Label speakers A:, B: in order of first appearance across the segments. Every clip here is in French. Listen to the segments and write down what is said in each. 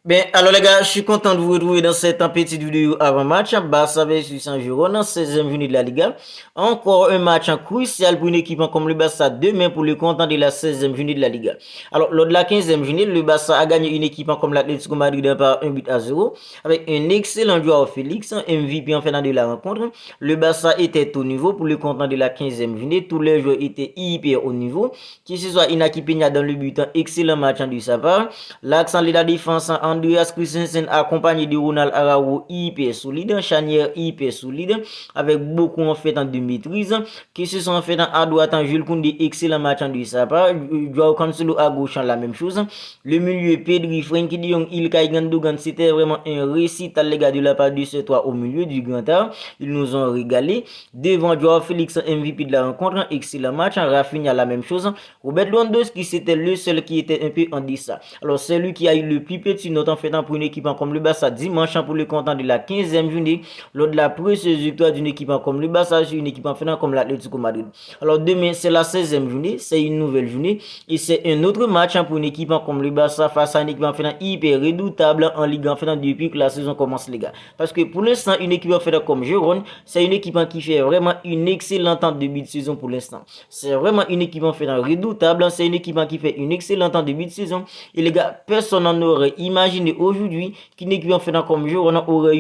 A: Ben, alors les gars, je suis content de vous retrouver dans cette petite vidéo avant-match. Barça versus Saint-Girona, 16e journée de la Liga. Encore un match crucial pour une équipe comme le Barça demain pour le comptant de la 16e journée de la Liga. Alors, lors de la 15e journée, le Barça a gagné une équipe comme l'Atlético Madrid par 1-0 avec un excellent joueur Félix, MVP en finale de la rencontre. Le Barça était au niveau pour le comptant de la 15e journée. Tous les joueurs étaient hyper au niveau. Que ce soit Inaki Peña dans le but, un excellent match de sa part. L'accent de la défense Andreas Christensen accompagné de Ronald Araujo hyper solide, charnière hyper solide, avec beaucoup en fait de maîtrise, qui se sont fait à droite en Jules Koundé, excellent match de sa part, Joao Cancelo à gauche la même chose, le milieu Pedri, Frenkie de Jong, Ilkay Gundogan, c'était vraiment un récital les gars de la part de ce trois au milieu du grand art, ils nous ont régalé, devant Joao Félix MVP de la rencontre, excellent match, Rafinha la même chose, Robert Lewandowski c'était le seul qui était un peu en deçà. Alors c'est lui qui a eu le plus petit note en fait pour une équipe comme le Barça dimanche pour le comptant de la 15e journée lors de la précieuse victoire d'une équipe comme le Barça sur une équipe en fait comme l'Atlético Madrid. Alors demain c'est la 16e journée, c'est une nouvelle journée et c'est un autre match pour une équipe comme le Barça face à une équipe en fait hyper redoutable en Ligue en fait depuis que la saison commence les gars. Parce que pour l'instant une équipe en fait comme Gérone, c'est une équipe qui fait vraiment une excellente début de saison pour l'instant. C'est vraiment une équipe en fait redoutable, c'est une équipe qui fait une excellente début de saison et les gars, personne n'aurait imaginé aujourd'hui qu'une équipe en fait comme Girona aurait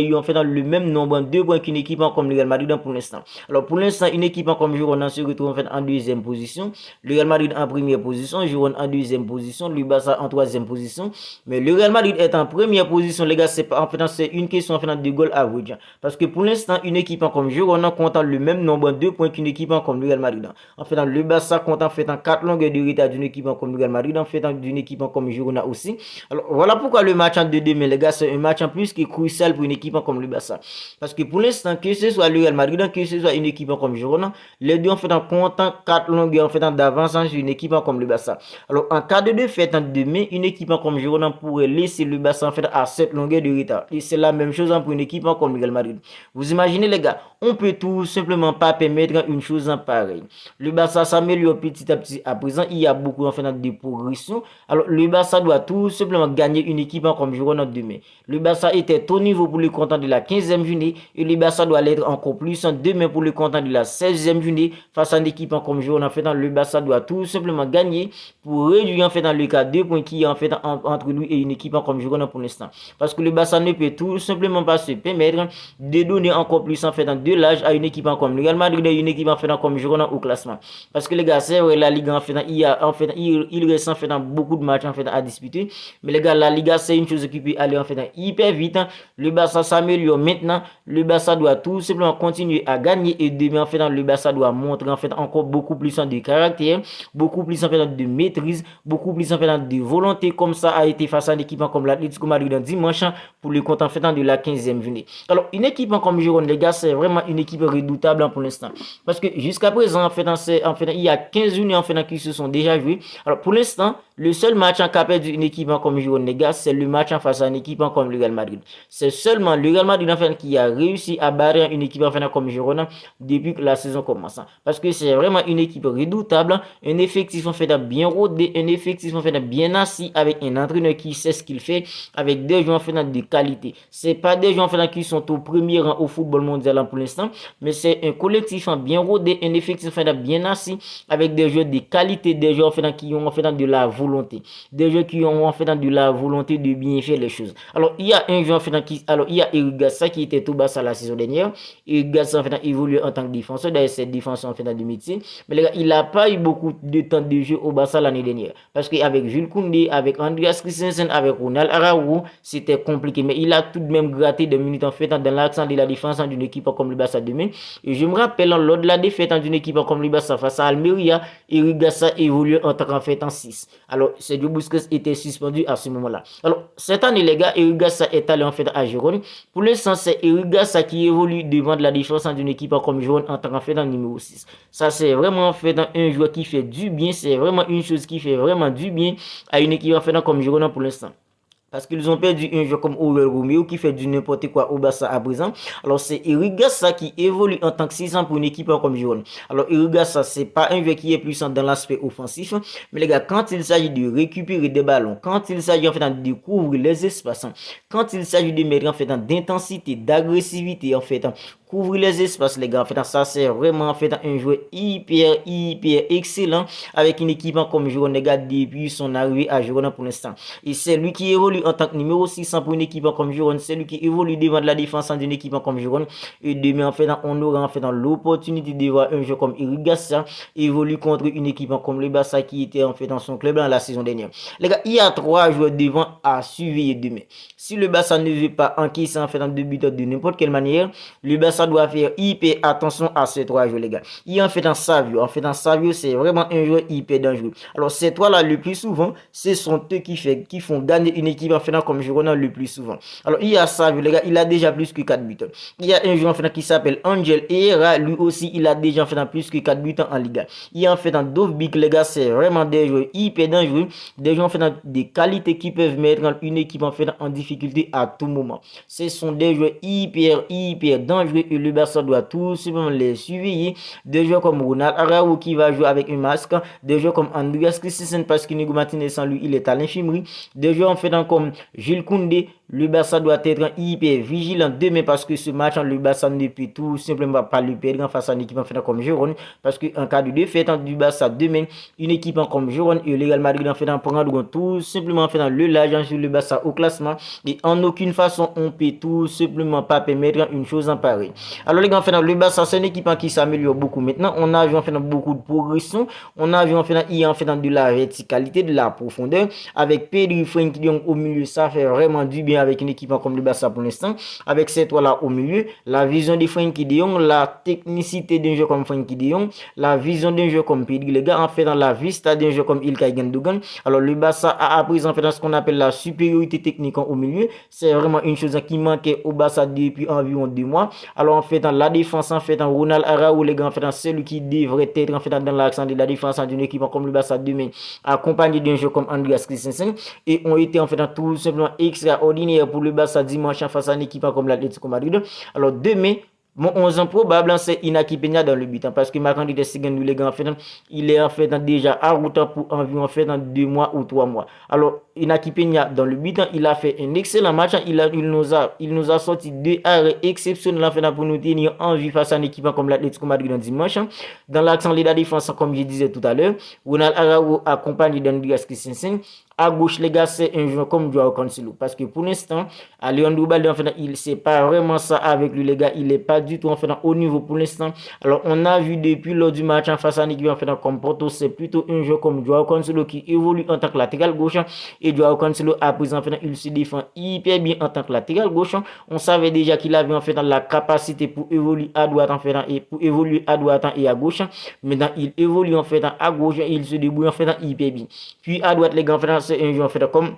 A: eu en fait le même nombre de points qu'une équipe comme le Real Madrid pour l'instant. Alors pour l'instant, une équipe comme Girona se retrouve en fait en deuxième position, le Real Madrid en première position, Girona en deuxième position, le Barça en troisième position, mais le Real Madrid est en première position les gars, c'est en fait c'est une question en fait de goal average parce que pour l'instant, une équipe comme Girona compte le même nombre de points qu'une équipe comme le Real Madrid. En fait le Barça compte en fait en 4 longueurs de retard d'une équipe comme le Real Madrid, en fait d'une équipe comme Girona aussi. Alors voilà pourquoi le match en 2-2, mais les gars, c'est un match en plus qui est crucial pour une équipe comme le Barça. Parce que pour l'instant, que ce soit le Real Madrid, que ce soit une équipe comme Girona, les deux en fait en comptant 4 longueurs en fait d'avance sur une équipe comme le Barça. Alors en cas de défaite en demain, une équipe comme Girona pourrait laisser le Barça en fait à 7 longueurs de retard. Et c'est la même chose pour une équipe comme le Real Madrid. Vous imaginez les gars, on peut tout simplement pas permettre une chose en pareille. Le Barça s'améliore petit à petit. À présent, il y a beaucoup en fait de progression. Alors le Barça doit tout simplement gagner une équipe comme Girona demain. Le Barça était au niveau pour le comptant de la 15e journée et le Barça doit l'être encore plus demain pour le comptant de la 16e journée face à une équipe comme Girona. En fait, le Barça doit tout simplement gagner pour réduire en fait dans le cas 2 points qui est en fait entre lui et une équipe comme Girona pour l'instant. Parce que le Barça ne peut tout simplement pas se permettre de donner encore plus en fait de l'âge à une équipe comme le Real Madrid et une équipe en fait comme Girona au classement. Parce que les gars, c'est vrai la Ligue en fait il reste en fait beaucoup de matchs en fait à disputer, mais les gars, la Liga c'est une chose qui peut aller en fait hyper vite. Le Barça s'améliore maintenant, le Barça doit tout simplement continuer à gagner et demain en fait le Barça doit montrer en fait encore beaucoup plus de caractère, beaucoup plus en fait de maîtrise, beaucoup plus en fait de volonté comme ça a été face à une équipe comme l'Atlético Madrid dimanche pour le compte en fait de la 15e journée. Alors une équipe comme Girona les gars, c'est vraiment une équipe redoutable pour l'instant parce que jusqu'à présent en fait il y a 15 journées en fait qui se sont déjà jouées. Alors pour l'instant, le seul match en capé d'une équipe comme Girona les gars, c'est le match en face à une équipe comme le Real Madrid. C'est seulement le Real Madrid en fait qui a réussi à barrer une équipe en fait comme Girona depuis que la saison commence. Parce que c'est vraiment une équipe redoutable, un effectif en fait bien rodé, un effectif en fait bien assis avec un entraîneur qui sait ce qu'il fait, avec des joueurs en fait de qualité. C'est pas des joueurs en fait qui sont au premier rang au football mondial pour l'instant, mais c'est un collectif bien rodé, un effectif en fait bien assis avec des joueurs de qualité, des joueurs en fait qui ont en fait de la volonté, des joueurs qui ont en fait de la volonté de bien faire les choses. Alors il y a un joueur en fait il y a Eric Garcia qui était tout bas à la saison dernière. Eric Garcia en fait évolué en tant que défenseur, d'ailleurs c'est défenseur en fait de métier, mais les gars, il n'a pas eu beaucoup de temps de jeu au Barça l'année dernière parce qu'avec Jules Koundé, avec Andreas Christensen, avec Ronald Araujo, c'était compliqué, mais il a tout de même gratté des minutes en fait dans l'accent de la défense d'une équipe comme le Barça demain. Et je me rappelle lors de la défaite d'une équipe comme le Barça face à Almeria, Eric Garcia évoluait en tant qu'en fait en 6. Alors Sergio Busquets était suspendu à ce moment-là. Alors cette année les gars, Eric Garcia est allé en fait à Girona. Pour l'instant c'est Eric Garcia qui évolue devant de la défense d'une équipe comme Girona en tant qu'en fait en numéro 6. Ça c'est vraiment en fait un joueur qui fait du bien, c'est vraiment une chose qui fait vraiment du bien à une équipe en fait comme Girona pour l'instant. Parce qu'ils ont perdu un joueur comme Aurel Romeo qui fait du n'importe quoi au Barça à présent. Alors c'est Eric Garça qui évolue en tant que 6 ans pour une équipe comme Girona. Alors Eric Garça, c'est pas un joueur qui est puissant dans l'aspect offensif, mais les gars, quand il s'agit de récupérer des ballons, quand il s'agit en fait de découvrir les espaces, quand il s'agit de mettre en fait d'intensité, d'agressivité en fait, couvrir les espaces les gars, en fait ça c'est vraiment en fait un joueur hyper excellent avec une équipe comme Girona les gars depuis son arrivée à Girona pour l'instant. Et c'est lui qui évolue en tant que numéro 600 pour une équipe comme Girona, c'est lui qui évolue devant de la défense d'une équipe comme Girona. Et demain en fait on aura en fait l'opportunité de voir un joueur comme Eric Garça évoluer contre une équipe comme le Barça qui était en fait dans son club dans la saison dernière. Les gars, il y a 3 joueurs devant à surveiller demain. Si le Barça ne veut pas encaisser en fait en 2 buts de n'importe quelle manière, le Barça doit faire hyper attention à ces 3 joueurs les gars. Il en fait un Savio, c'est vraiment un joueur hyper dangereux. Alors ces 3 là le plus souvent, ce sont eux qui font gagner une équipe en fait comme Girona le plus souvent. Alors il y a Savio les gars, il a déjà plus que 4 buts. Il y a un joueur en fait qui s'appelle Angel Herrera, lui aussi il a déjà en fait plus que 4 buts en Liga. Il y a en fait un Dovbik les gars, c'est vraiment des joueurs hyper dangereux, des joueurs en fait des qualités qui peuvent mettre une équipe en fait en difficulté à tout moment. Ce sont des joueurs hyper dangereux et le Barça doit tout simplement les surveiller. Des joueurs comme Ronald Araujo qui va jouer avec un masque, des joueurs comme Andreas Christensen parce que Nico Martinez sans lui il est à l'infirmerie, des joueurs en fait comme Jules Koundé. Le Barça doit être hyper vigilant demain parce que ce match, le Barça ne peut tout simplement pas le perdre face à une équipe en fait comme Girona, parce qu'en cas de défaite du Barça demain, une équipe comme Girona et le Real Madrid en fait prendront tout simplement en fait le large sur le Barça au classement et en aucune façon on peut tout simplement pas permettre une chose en pareil. Alors les gars, en fait le Barça c'est une équipe qui s'améliore beaucoup maintenant. On a vu en fait beaucoup de progression, on a vu en fait de la verticalité, de la profondeur avec Pedri, Frenkie de Jong au milieu, ça fait vraiment du bien avec une équipe comme le Barça pour l'instant. Avec ces 3 là au milieu, la vision de Frenkie de Jong, la technicité d'un jeu comme Frenkie de Jong, la vision d'un jeu comme Pedri, les gars, en fait dans la vista d'un jeu comme Ilkay Gundogan. Alors le Barça a appris en fait dans ce qu'on appelle la supériorité technique au milieu. C'est vraiment une chose qui manquait au Barça depuis environ 2 mois. Alors en fait dans la défense, en fait dans Ronald Araujo, les gars, en fait dans celui qui devrait être en fait dans l'accent de la défense d'une équipe comme le Barça demain, accompagné d'un jeu comme Andreas Christensen, et ont été en fait tout simplement extraordinaire pour le Barça dimanche face à une équipe comme l'Atlético Madrid. Alors demain, mon 11 ans probable, c'est Inaki Peña dans le but, parce que Marc-André Ter Stegen, les gars, en fait, il est en fait déjà à route pour environ en fait, 2 mois ou 3 mois. Alors, Inaki Peña dans le but, il a fait un excellent match, il nous a sorti 2 arrêts exceptionnels en fait, pour nous tenir en vie face à une équipe comme l'Atlético Madrid dans dimanche. Dans l'accent de la défense, comme je disais tout à l'heure, Ronald Araujo accompagné d'Andreas Christensen. À gauche, les gars, c'est un joueur comme Joao Cancelo. Parce que pour l'instant, Leandro Balde, en fait, il sait pas vraiment ça avec lui, les gars. Il n'est pas du tout, en fait, au niveau pour l'instant. Alors, on a vu depuis lors du match en face à l'équipe, en fait, comme Porto, c'est plutôt un joueur comme Joao Cancelo qui évolue en tant que latéral gauche. Et Joao Cancelo, à présent, en fait, il se défend hyper bien en tant que latéral gauche. On savait déjà qu'il avait, en fait, la capacité pour évoluer à droite, en fait, et pour évoluer à droite et à gauche. Maintenant, il évolue, en fait, à gauche et il se débrouille, en fait, hyper bien. Puis, à droite, les gars, en fait, c'est un joueur en fait comme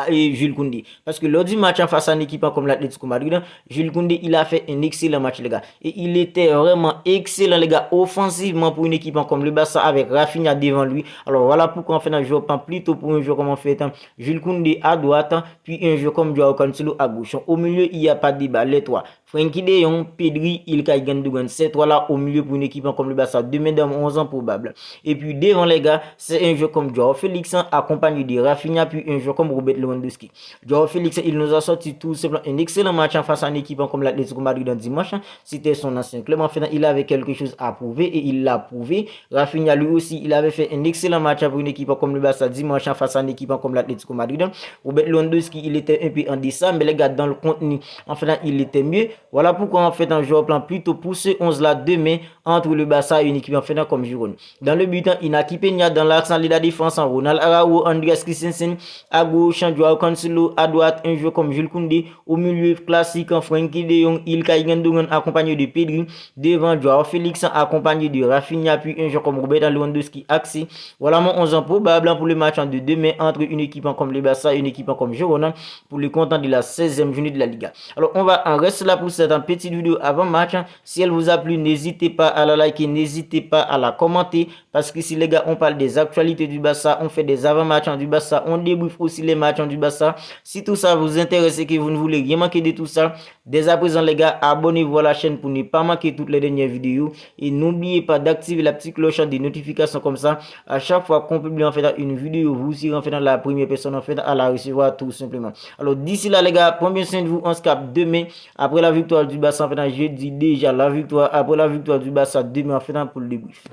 A: et Jules Koundé. Parce que lors du match en face à une équipe comme l'Atlético Madrid, Jules Koundé, il a fait un excellent match, les gars. Et il était vraiment excellent, les gars, offensivement pour une équipe comme le Barça avec Rafinha devant lui. Alors voilà pourquoi on fait un jeu plutôt pour un jeu comme on fait Jules Koundé à droite, puis un jeu comme Joao Cancelo à gauche. Au milieu, il n'y a pas de débat, les 3. Frenkie de Jong, Pedri, Ilkay Gundogan, ces 3 là au milieu pour une équipe comme le Barça, demain dans 11 ans probable. Et puis devant les gars, c'est un jeu comme Joao Félix accompagné de Rafinha, puis un jeu comme Robert Lewandowski. Joao Félix, il nous a sorti tout simplement un excellent match en face à une équipe comme l'Atlético Madrid dans dimanche. C'était son ancien club. En fait, il avait quelque chose à prouver et il l'a prouvé. Rafinha lui aussi, il avait fait un excellent match pour une équipe comme le Barça dimanche en face à une équipe comme l'Atlético Madrid. Robert Lewandowski, il était un peu en deçà, mais les gars, dans le contenu, en fait, il était mieux. Voilà pourquoi on fait un jeu plan plutôt pour ce 11 là demain entre le Barça et une équipe en fait comme Girona. Dans le but, Inaki Peña dans l'axe de la défense, Ronald Araujo, Andreas Christensen à gauche, Joao Cancelo à droite, un joueur comme Jules Koundé au milieu classique, Frenkie de Jong, Ilkay Gundogan accompagné de Pedri, devant Joao Félix accompagné de Rafinha, puis un joueur comme Robert Lewandowski axé. Voilà mon 11 probable pour le match de demain entre une équipe comme le Barça et une équipe comme Girona pour le compte de la 16e journée de la Liga. Alors on va en rester là pour cette petite vidéo avant match. Si elle vous a plu, n'hésitez pas à la liker, n'hésitez pas à la commenter. parce que si les gars, on parle des actualités du Barça, on fait des avant-matchs du Barça, on débriefe aussi les matchs du Barça. Si tout ça vous intéresse et que vous ne voulez rien manquer de tout ça, dès à présent les gars, abonnez-vous à la chaîne pour ne pas manquer toutes les dernières vidéos et n'oubliez pas d'activer la petite cloche des notifications comme ça. À chaque fois qu'on publie en fait une vidéo, vous serez en fait dans la première personne en fait à la recevoir tout simplement. Alors d'ici là les gars, prenez bien soin de vous, on se capte demain après la victoire du Barça en fait, je dis déjà la victoire après la victoire du Barça demain en fait pour le débrief.